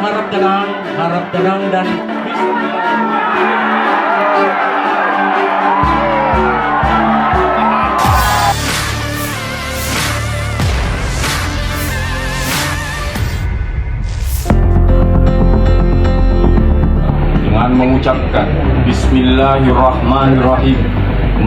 harap tenang dan dengan mengucapkan Bismillahirrahmanirrahim,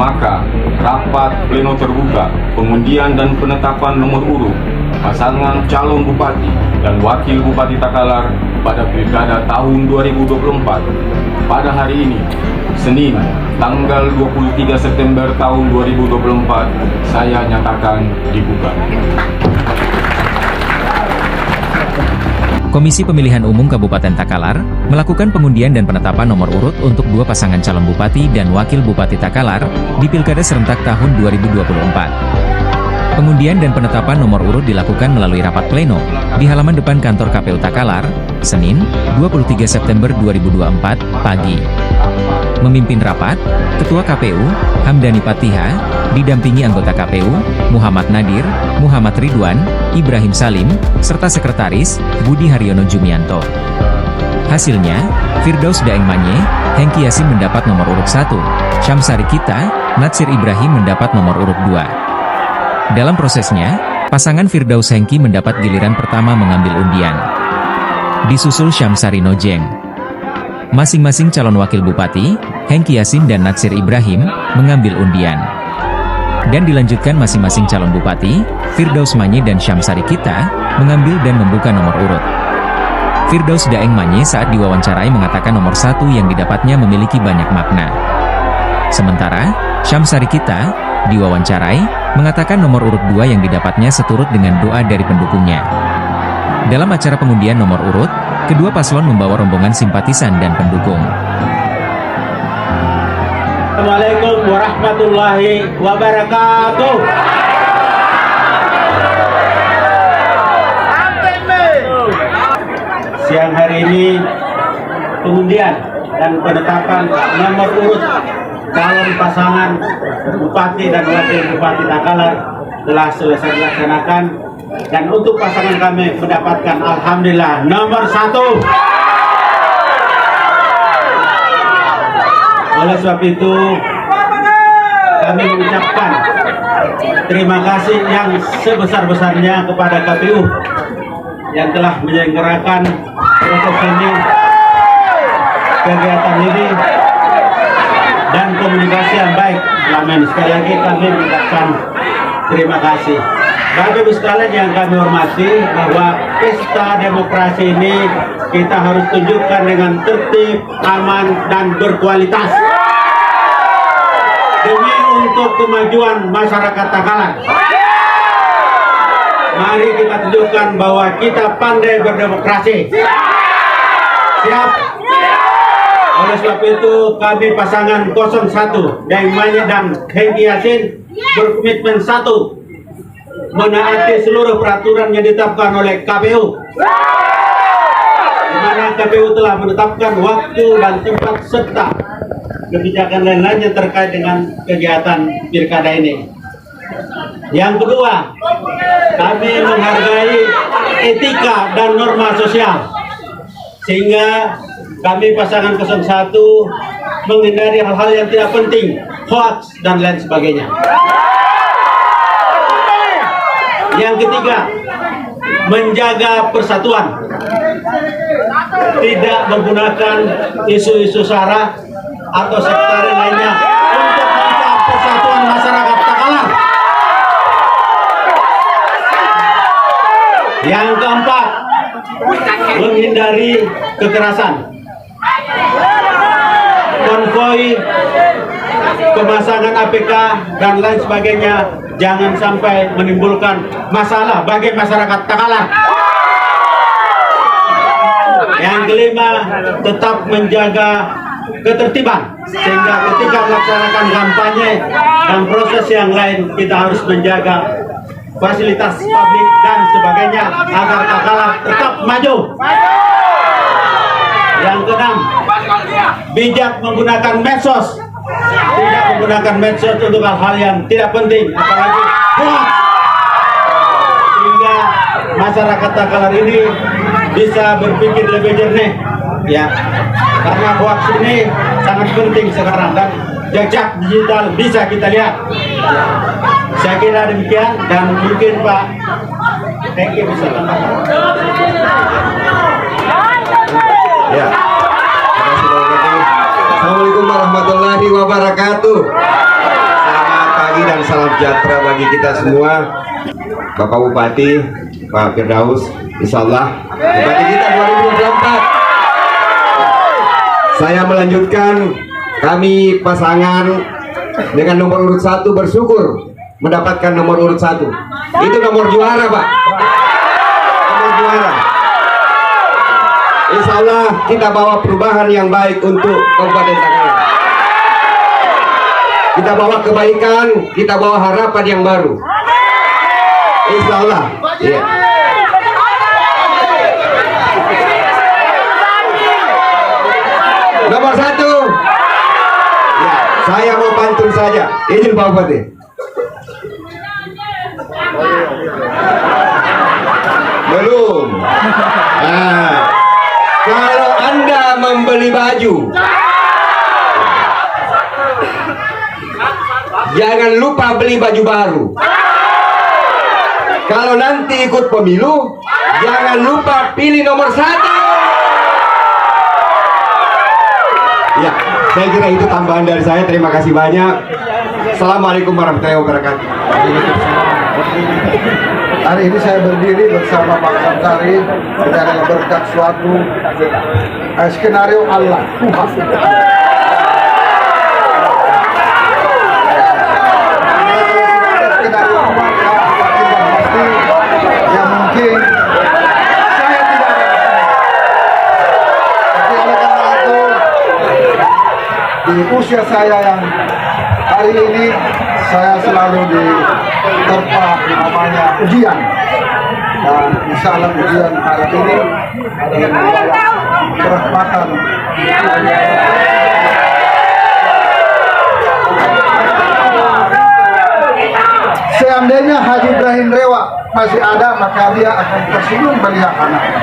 maka rapat pleno terbuka pengundian dan penetapan nomor urut pasangan calon bupati dan wakil bupati Takalar pada pilkada tahun 2024 pada hari ini, Senin, tanggal 23 September tahun 2024, saya nyatakan dibuka. Komisi Pemilihan Umum Kabupaten Takalar melakukan pengundian dan penetapan nomor urut untuk dua pasangan calon bupati dan wakil bupati Takalar di Pilkada serentak tahun 2024. Pengundian dan penetapan nomor urut dilakukan melalui rapat pleno di halaman depan kantor KPU Takalar, Senin, 23 September 2024, pagi. Memimpin rapat, Ketua KPU, Hamdani Patiha, didampingi anggota KPU, Muhammad Nadir, Muhammad Ridwan, Ibrahim Salim, serta Sekretaris, Budi Haryono Jumianto. Hasilnya, Firdaus Daeng Manye, Hengki Yasin mendapat nomor urut 1, Syamsari Kita, Natsir Ibrahim mendapat nomor urut 2. Dalam prosesnya, pasangan Firdaus Hengki mendapat giliran pertama mengambil undian. Disusul Syamsari Nojeng. Masing-masing calon wakil bupati, Hengki Yasin dan Natsir Ibrahim, mengambil undian. Dan dilanjutkan masing-masing calon bupati, Firdaus Manye dan Syamsari Kita, mengambil dan membuka nomor urut. Firdaus Daeng Manye saat diwawancarai mengatakan nomor 1 yang didapatnya memiliki banyak makna. Sementara, Syamsari Kita, diwawancarai, mengatakan nomor urut 2 yang didapatnya seturut dengan doa dari pendukungnya. Dalam acara pengundian nomor urut, kedua paslon membawa rombongan simpatisan dan pendukung. Assalamualaikum warahmatullahi wabarakatuh. Siang hari ini pengundian dan penetapan nomor urut calon pasangan bupati dan wakil bupati Takalar telah selesai dilaksanakan, dan untuk pasangan kami mendapatkan alhamdulillah nomor 1. Oleh sebab itu kami mengucapkan terima kasih yang sebesar-besarnya kepada KPU yang telah menyelenggarakan proses ini, kegiatan ini, dan komunikasi yang baik selama ini. Sekali lagi kami mengucapkan terima kasih. Bapak Ibu sekalian yang kami hormati, bahwa pesta demokrasi ini kita harus tunjukkan dengan tertib, aman, dan berkualitas demi untuk kemajuan masyarakat Takalar. Mari kita tunjukkan bahwa kita pandai berdemokrasi. Siap? Oleh sebab itu kami pasangan 01 Daeng Manye dan Hengki Yasin berkomitmen 1, menaati seluruh peraturan yang ditetapkan oleh KPU, di mana KPU telah menetapkan waktu dan tempat serta kebijakan lain-lain yang terkait dengan kegiatan pilkada ini. Yang kedua, kami menghargai etika dan norma sosial, sehingga kami pasangan 01 menghindari hal-hal yang tidak penting, hoax dan lain sebagainya. Yang ketiga, menjaga persatuan, tidak menggunakan isu-isu sara atau sektor lainnya untuk menjaga persatuan masyarakat Takalar. Yang keempat, menghindari kekerasan, konvoi, pemasangan APK dan lain sebagainya, jangan sampai menimbulkan masalah bagi masyarakat Takalar. Yang kelima, tetap menjaga ketertiban, sehingga ketika melaksanakan kampanye dan proses yang lain kita harus menjaga fasilitas publik dan sebagainya agar Takalar tetap maju. Yang keenam, bijak menggunakan medsos, tidak menggunakan medsos untuk hal-hal yang tidak penting, apalagi hoax, sehingga masyarakat Takalar ini bisa berpikir lebih jernih, ya, karena hoax ini sangat penting sekarang dan jejak digital bisa kita lihat. Ya. Saya kira demikian dan mungkin Pak Tengki bisa tambahkan. Ya. Assalamualaikum warahmatullahi wabarakatuh. Selamat pagi dan salam sejahtera bagi kita semua. Bapak Bupati, Pak Firdaus, insya Allah Bupati kita 2024. Saya melanjutkan, kami pasangan dengan nomor urut 1 bersyukur mendapatkan nomor urut 1. Itu nomor juara, Pak. Nomor juara. Insya Allah kita bawa perubahan yang baik untuk Kabupaten Takalar. Kita bawa kebaikan, kita bawa harapan yang baru. Insya Allah. Ya. Nomor 1. Ya, saya mau pantun saja. Izin Pak Bupati. Belum. Nah, kalau Anda membeli baju, jangan lupa beli baju baru. Kalau nanti ikut pemilu, jangan lupa pilih nomor 1. Ya, saya kira itu tambahan dari saya. Terima kasih banyak. Assalamualaikum warahmatullahi wabarakatuh. Hari ini saya berdiri bersama Pak Samsari dengan berkat suatu skenario Allah Tuhan. Skenario Tuhan yang pasti yang mungkin saya tidak ada. Tapi oleh karena itu di usia saya yang hari ini saya selalu diterpa namanya ujian, dan insya Allah ujian hari ini adalah membawa kerahmatan. Seandainya Haji Ibrahim Rewa masih ada, maka dia akan tersenyum melihat anaknya.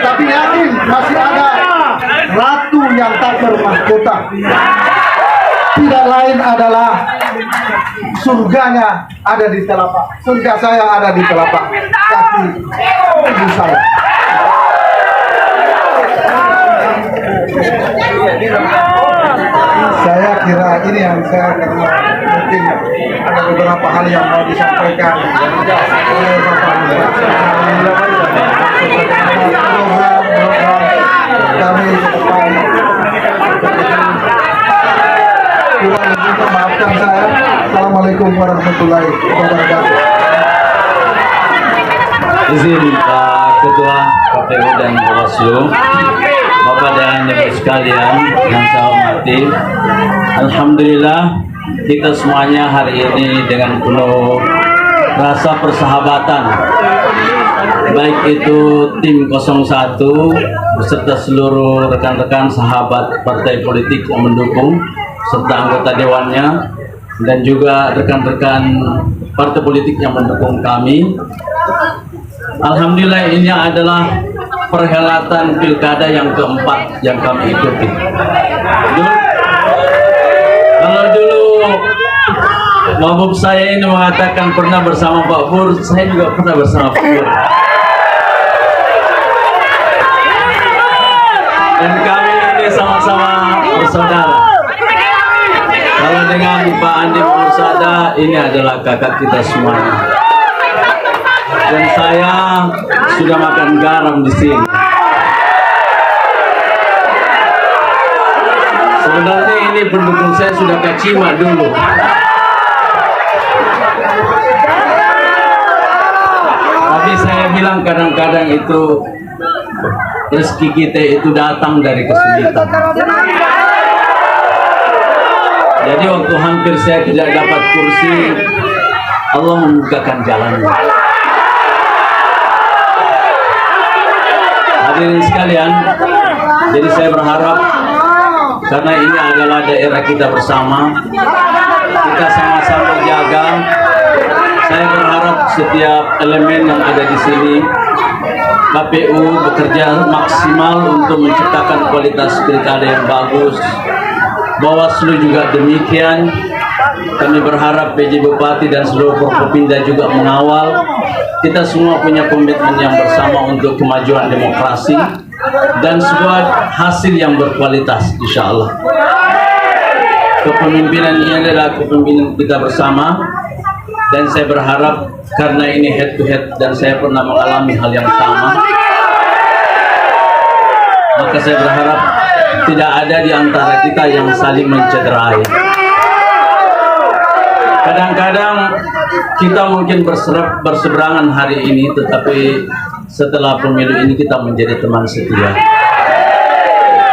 Tapi yakin masih ada ratu yang tak bermahkota. Tidak lain adalah surganya ada di telapak. Surga saya ada di telapak kaki ibu saya. Saya kira ini yang saya karena mungkin ada beberapa hal yang mau disampaikan oleh Bapak kami ke depan. Kurang lebihnya maafkan saya. Assalamualaikum warahmatullahi wabarakatuh. Izin Pak Ketua KPU dan Bawaslu, Bapak dan Ibu sekalian yang saya hormati, alhamdulillah kita semuanya hari ini dengan penuh rasa persahabatan, baik itu tim 01 beserta seluruh rekan-rekan sahabat partai politik yang mendukung serta anggota dewannya dan juga rekan-rekan partai politik yang mendukung kami. Alhamdulillah ini adalah perhelatan pilkada yang keempat yang kami ikuti. Kalau dulu mabuk saya ini mengatakan pernah bersama Pak Pur, saya juga pernah bersama Pak Pur. Dan kami ini sama-sama bersaudara. Kalau dengan Pak Andi Mursada, ini adalah kakak kita semuanya. Dan saya sudah makan garam di sini. Sebenarnya ini pendukung saya sudah kacima dulu. Tapi saya bilang kadang-kadang itu rezeki kita itu datang dari kesulitan. Jadi waktu hampir saya tidak dapat kursi, Allah membukakan jalan. Hadirin sekalian, jadi saya berharap karena ini adalah daerah kita bersama, kita sama-sama jaga setiap elemen yang ada di sini. KPU bekerja maksimal untuk menciptakan kualitas pilkada yang bagus. Bawaslu juga demikian. Kami berharap PJ Bupati dan seluruh Forkopimda juga mengawal. Kita semua punya komitmen yang bersama untuk kemajuan demokrasi dan sebuah hasil yang berkualitas, insya Allah. Kepemimpinan ini adalah kepemimpinan kita bersama, dan saya berharap karena ini head to head dan saya pernah mengalami hal yang sama, maka saya berharap tidak ada di antara kita yang saling mencederai. Kadang-kadang kita mungkin berseberangan hari ini, tetapi setelah pemilu ini kita menjadi teman setia.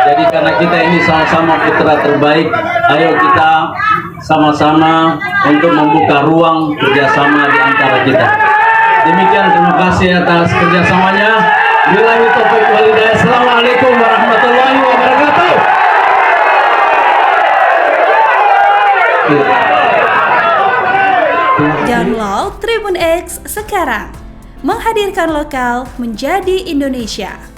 Jadi karena kita ini sama-sama putra terbaik, ayo kita sama-sama untuk membuka ruang kerjasama di antara kita. Demikian, terima kasih atas kerjasamanya. Billahi taufiq wal hidayah. Assalamualaikum warahmatullahi wabarakatuh. Download Tribun X sekarang, menghadirkan lokal menjadi Indonesia.